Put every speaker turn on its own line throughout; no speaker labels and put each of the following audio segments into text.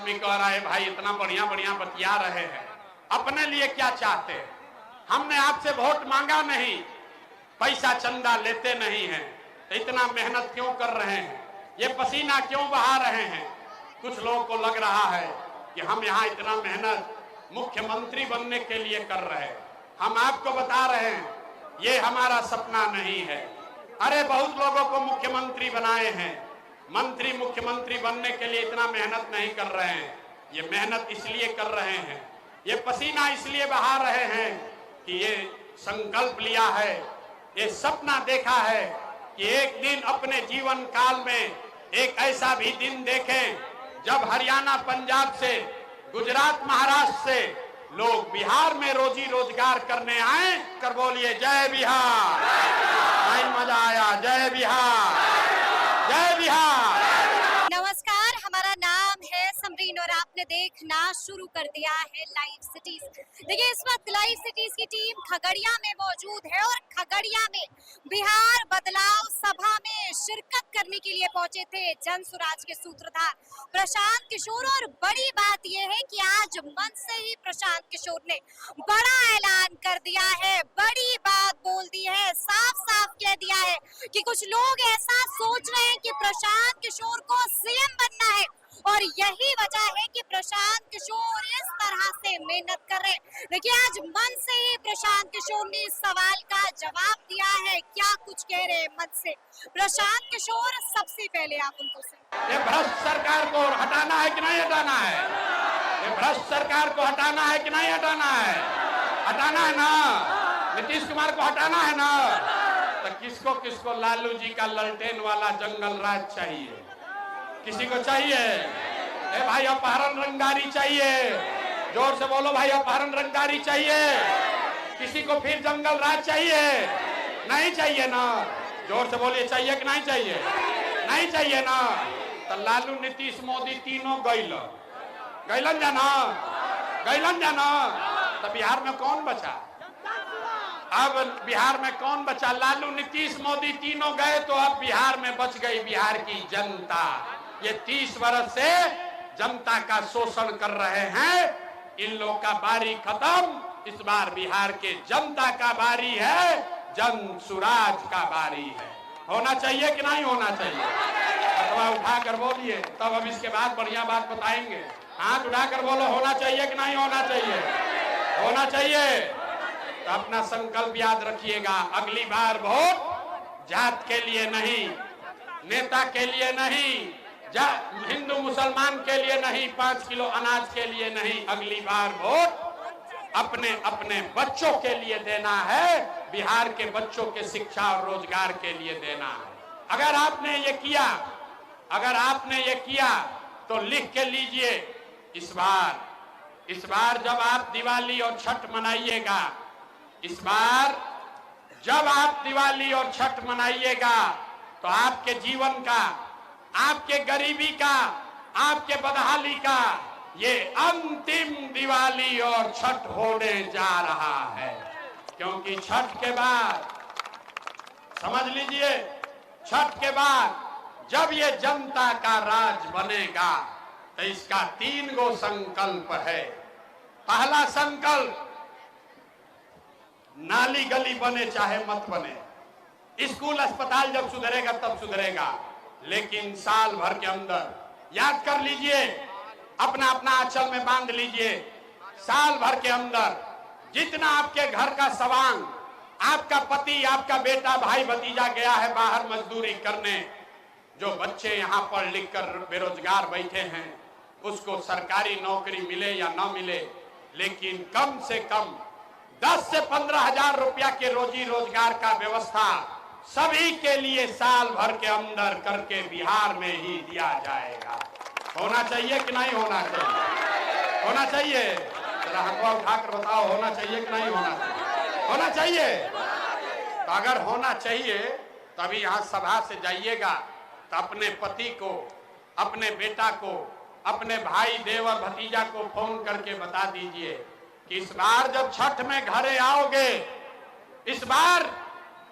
आदमी कह रहा है भाई इतना बढ़िया बढ़िया बतिया रहे हैं, अपने लिए क्या चाहते हैं? हमने आपसे वोट मांगा नहीं, पैसा चंदा लेते नहीं हैं, तो इतना मेहनत क्यों कर रहे हैं, ये पसीना क्यों बहा रहे हैं? कुछ लोगों को लग रहा है कि हम यहाँ इतना मेहनत मुख्यमंत्री बनने के लिए कर रहे हैं। हम आपको बता रहे हैं ये हमारा सपना नहीं है। अरे बहुत लोगों को मुख्यमंत्री बनाए हैं, मंत्री मुख्यमंत्री बनने के लिए इतना मेहनत नहीं कर रहे हैं। ये मेहनत इसलिए कर रहे हैं, ये पसीना इसलिए बहा रहे हैं कि ये संकल्प लिया है, ये सपना देखा है कि एक दिन अपने जीवन काल में एक ऐसा भी दिन देखें जब हरियाणा पंजाब से, गुजरात महाराष्ट्र से लोग बिहार में रोजी रोजगार करने आए। कर बोलिए जय बिहार। नहीं मजा आया? जय बिहार, जय बिहार।
नमस्कार, हमारा नाम है समरीन और आपने देखना शुरू कर दिया है लाइव सिटीज। देखिए इस वक्त लाइव सिटीज की टीम खगड़िया में मौजूद है और खगड़िया में बिहार बदलाव सभा में शिरकत करने के लिए पहुंचे थे जन सुराज के सूत्रधार प्रशांत किशोर। और बड़ी बात यह है कि आज मंच से ही प्रशांत किशोर ने बड़ा ऐलान कर दिया है, बड़ी बात बोल दी है, साफ साफ कह दिया है कि कुछ लोग ऐसा सोच रहे हैं कि प्रशांत किशोर को सीएम बनना है और यही वजह है कि प्रशांत किशोर इस तरह से मेहनत कर रहे हैं। देखिए आज मन से ही प्रशांत किशोर ने इस सवाल का जवाब दिया है। क्या कुछ कह रहे हैं मन से प्रशांत किशोर? सबसे पहले आप उनको से
ये भ्रष्ट सरकार को हटाना है कि नहीं हटाना है? ये भ्रष्ट सरकार को हटाना है कि नहीं हटाना है? हटाना है ना? नीतीश कुमार को हटाना है ना? तो किसको किसको लालू जी का ललटेन वाला जंगल राज चाहिए? किसी को चाहिए? ए भाई अपहरण रंगदारी चाहिए? जोर से बोलो भाई, अपहरण रंगदारी चाहिए? किसी को फिर जंगल राज चाहिए? नहीं चाहिए ना? जोर से बोलिए चाहिए कि नहीं चाहिए? नहीं चाहिए ना? तो लालू नीतीश मोदी तीनों गैलन जाना। तो बिहार में कौन बचा? अब बिहार में कौन बचा? लालू नीतीश मोदी तीनों गए तो अब बिहार में बच गई बिहार की जनता। ये 30 वर्ष से जनता का शोषण कर रहे हैं, इन लोग का बारी खत्म। इस बार बिहार के जनता का बारी है, जन सुराज का बारी है। होना चाहिए कि नहीं होना चाहिए? अथवा उठा कर बोलिए, तब अब इसके बाद बढ़िया बात बताएंगे। हाथ उठा कर बोलो, होना चाहिए कि नहीं होना चाहिए? होना चाहिए। तो अपना संकल्प याद रखिएगा, अगली बार वोट जात के लिए नहीं, नेता के लिए नहीं, हिंदू मुसलमान के लिए नहीं, 5 किलो अनाज के लिए नहीं, अगली बार वोट अपने अपने बच्चों के लिए देना है, बिहार के बच्चों के शिक्षा और रोजगार के लिए देना है। अगर आपने ये किया तो लिख के लीजिए, इस बार जब आप दिवाली और छठ मनाइएगा, इस बार जब आप दिवाली और छठ मनाइएगा तो आपके जीवन का, आपके गरीबी का, आपके बदहाली का ये अंतिम दिवाली और छठ होने जा रहा है। क्योंकि छठ के बाद, समझ लीजिए, छठ के बाद जब ये जनता का राज बनेगा तो इसका 3 गो संकल्प है। पहला संकल्प, नाली गली बने चाहे मत बने, स्कूल अस्पताल जब सुधरेगा तब सुधरेगा, लेकिन साल भर के अंदर, याद कर लीजिए, अपना अपना आंचल में बांध लीजिए, साल भर के अंदर जितना आपके घर का सवांग, आपका पति, आपका बेटा, भाई भतीजा गया है बाहर मजदूरी करने, जो बच्चे यहाँ पढ़ लिख कर बेरोजगार बैठे हैं, उसको सरकारी नौकरी मिले या ना मिले, लेकिन कम से कम 10 से 15 हजार रुपया के रोजी रोजगार का व्यवस्था सभी के लिए साल भर के अंदर करके बिहार में ही दिया जाएगा। होना चाहिए कि नहीं होना चाहिए? होना चाहिए। जरा हथवा उठाकर बताओ, होना चाहिए कि नहीं होना चाहिए? होना चाहिए। तो अगर होना चाहिए तो अभी यहाँ सभा से जाइएगा तो अपने पति को, अपने बेटा को, अपने भाई देवर भतीजा को फोन करके बता दीजिए कि इस बार जब छठ में घरे आओगे, इस बार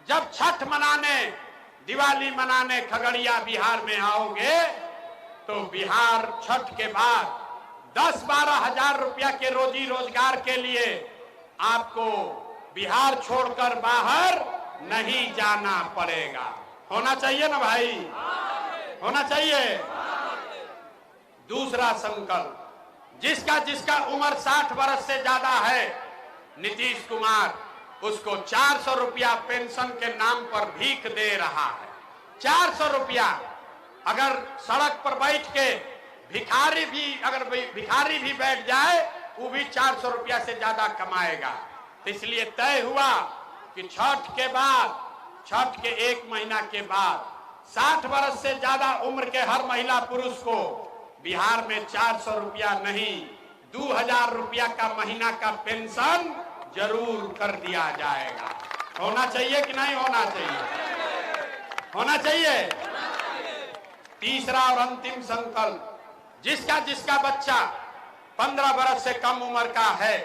जब छठ मनाने, दिवाली मनाने खगड़िया बिहार में आओगे तो बिहार छठ के बाद 10-12 हजार रुपया के रोजी रोजगार के लिए आपको बिहार छोड़कर बाहर नहीं जाना पड़ेगा। होना चाहिए ना भाई, होना चाहिए। दूसरा संकल्प, जिसका जिसका उम्र 60 वर्ष से ज्यादा है, नीतीश कुमार उसको 400 रुपया पेंशन के नाम पर भीख दे रहा है। 400 रुपया। अगर सड़क पर बैठ के भिखारी भी बैठ जाए, वो भी 400 रुपया से ज्यादा कमाएगा। तो इसलिए तय हुआ कि छठ के बाद, छठ के 1 महीना के बाद 60 वर्ष से ज्यादा उम्र के हर महिला पुरुष को बिहार में 400 रुपया नहीं, 2000 रुपया का महीना का पेंशन जरूर कर दिया जाएगा। होना चाहिए कि नहीं होना चाहिए? होना चाहिए। तीसरा और अंतिम संकल्प, जिसका जिसका बच्चा 15 वर्ष से कम उम्र का है,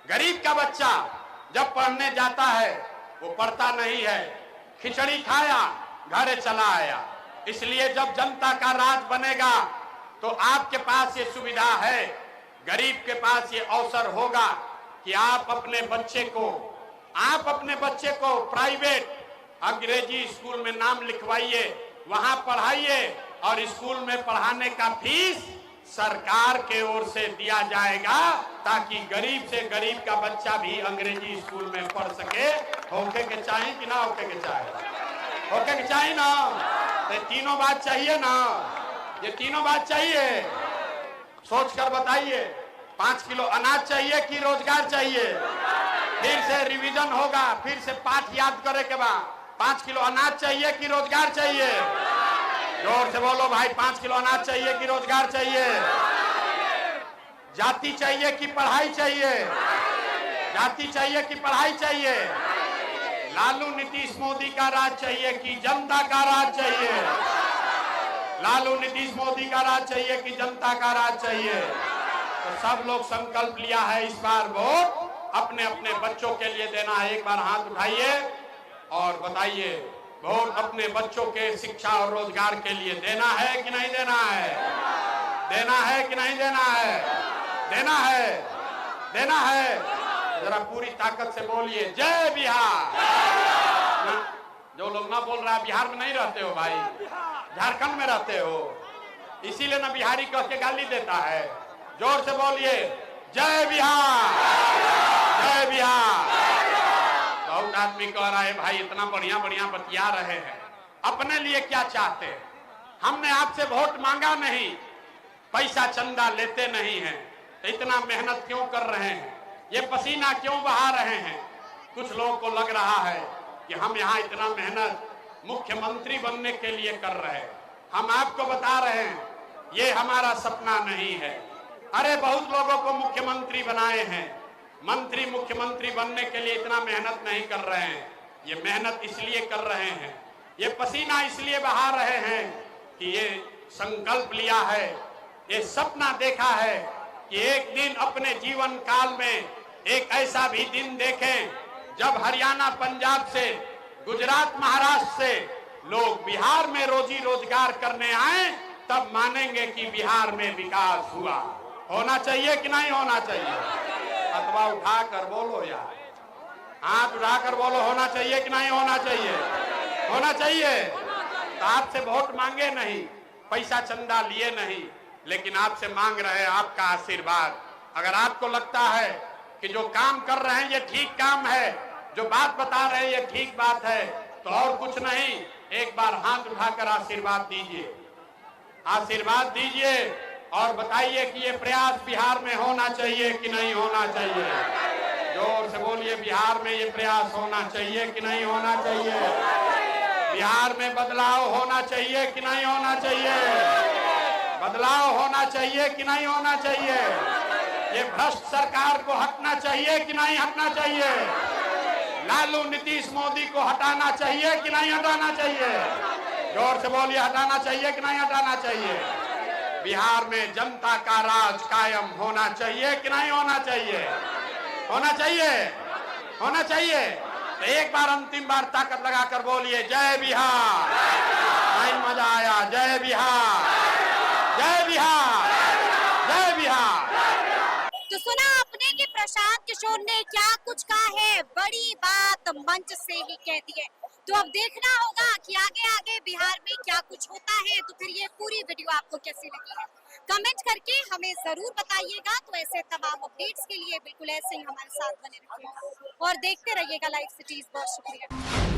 गरीब का बच्चा जब पढ़ने जाता है वो पढ़ता नहीं है, खिचड़ी खाया घरे चला आया। इसलिए जब जनता का राज बनेगा तो आपके पास ये सुविधा है, गरीब के पास ये अवसर होगा कि आप अपने बच्चे को प्राइवेट अंग्रेजी स्कूल में नाम लिखवाइए, वहां पढ़ाइए और स्कूल में पढ़ाने का फीस सरकार के ओर से दिया जाएगा, ताकि गरीब से गरीब का बच्चा भी अंग्रेजी स्कूल में पढ़ सके। होके के चाहिए कि ना होके के चाहिए? होके के चाहिए ना? तो तीनों बात चाहिए ना? ये तीनों बात चाहिए। सोचकर बताइए, 5 किलो अनाज चाहिए कि रोजगार चाहिए? फिर से रिवीजन होगा, फिर से पाठ याद करे के बाद 5 किलो अनाज चाहिए कि रोजगार चाहिए? जोर से बोलो भाई, 5 किलो अनाज चाहिए कि रोजगार चाहिए? जाति चाहिए कि पढ़ाई चाहिए? जाति चाहिए कि पढ़ाई चाहिए? लालू नीतीश मोदी का राज चाहिए कि जनता का राज चाहिए? लालू नीतीश मोदी का राज चाहिए कि जनता का राज चाहिए? तो सब लोग संकल्प लिया है इस बार वोट अपने अपने बच्चों के लिए देना है। एक बार हाथ उठाइए और बताइए, वोट अपने बच्चों के शिक्षा और रोजगार के लिए देना है कि नहीं देना है? देना है कि नहीं देना है? देना है, देना है। जरा पूरी ताकत से बोलिए, जय बिहार। जो लोग ना बोल रहा है, बिहार में नहीं रहते हो भाई, झारखंड में रहते हो, इसीलिए ना बिहारी कह के गाली देता है। जोर से बोलिए, जय बिहार, जय बिहार। बहुत आदमी कह रहा है भाई इतना बढ़िया बढ़िया बतिया रहे हैं, अपने लिए क्या चाहते हैं? हमने आपसे वोट मांगा नहीं, पैसा चंदा लेते नहीं हैं, तो इतना मेहनत क्यों कर रहे हैं? ये पसीना क्यों बहा रहे हैं? कुछ लोगों को लग रहा है कि हम यहाँ इतना मेहनत मुख्यमंत्री बनने के लिए कर रहे हैं। हम आपको बता रहे हैं, ये हमारा सपना नहीं है। अरे बहुत लोगों को मुख्यमंत्री बनाए हैं, मंत्री मुख्यमंत्री बनने के लिए इतना मेहनत नहीं कर रहे हैं। ये मेहनत इसलिए कर रहे हैं, ये पसीना इसलिए बहा रहे हैं कि ये संकल्प लिया है, ये सपना देखा है कि एक दिन अपने जीवन काल में एक ऐसा भी दिन देखें जब हरियाणा पंजाब से, गुजरात महाराष्ट्र से लोग बिहार में रोजी रोजगार करने आए, तब मानेंगे कि बिहार में विकास हुआ। होना चाहिए कि नहीं होना चाहिए? अथवा उठाकर बोलो यार, हाथ उठाकर बोलो, होना चाहिए कि नहीं होना चाहिए? होना चाहिए। तो आपसे वोट मांगे नहीं, पैसा चंदा लिए नहीं, लेकिन आपसे मांग रहे हैं आपका आशीर्वाद। अगर आपको लगता है कि जो काम कर रहे हैं ये ठीक काम है, जो बात बता रहे हैं ये ठीक बात है, तो और कुछ नहीं, एक बार हाथ उठाकर आशीर्वाद दीजिए, आशीर्वाद दीजिए और बताइए कि ये प्रयास बिहार में होना चाहिए कि नहीं होना चाहिए? जोर से बोलिए, बिहार में ये प्रयास होना चाहिए कि नहीं होना चाहिए? बिहार में बदलाव होना चाहिए कि नहीं होना चाहिए? बदलाव होना चाहिए कि नहीं होना चाहिए? ये भ्रष्ट सरकार को हटना चाहिए कि नहीं हटना चाहिए? लालू नीतीश मोदी को हटाना चाहिए कि नहीं हटाना चाहिए? जोर से बोलिए, हटाना चाहिए कि नहीं हटाना चाहिए? बिहार में जनता का राज कायम होना चाहिए कि नहीं होना चाहिए? होना चाहिए, होना चाहिए। तो एक बार अंतिम बार ताकत लगाकर बोलिए, जय बिहार। नहीं मजा आया? जय बिहार, जय बिहार, जय बिहार।
तो सुना आपने कि प्रशांत किशोर ने क्या कुछ कहा है, बड़ी बात मंच से ही कह दी है। तो अब देखना होगा कि आगे आगे बिहार में क्या कुछ होता है। तो फिर ये पूरी वीडियो आपको कैसी लगी है, कमेंट करके हमें जरूर बताइएगा। तो ऐसे तमाम अपडेट्स के लिए बिल्कुल ऐसे ही हमारे साथ बने रहिएगा और देखते रहिएगा लाइव सिटीज। बहुत शुक्रिया।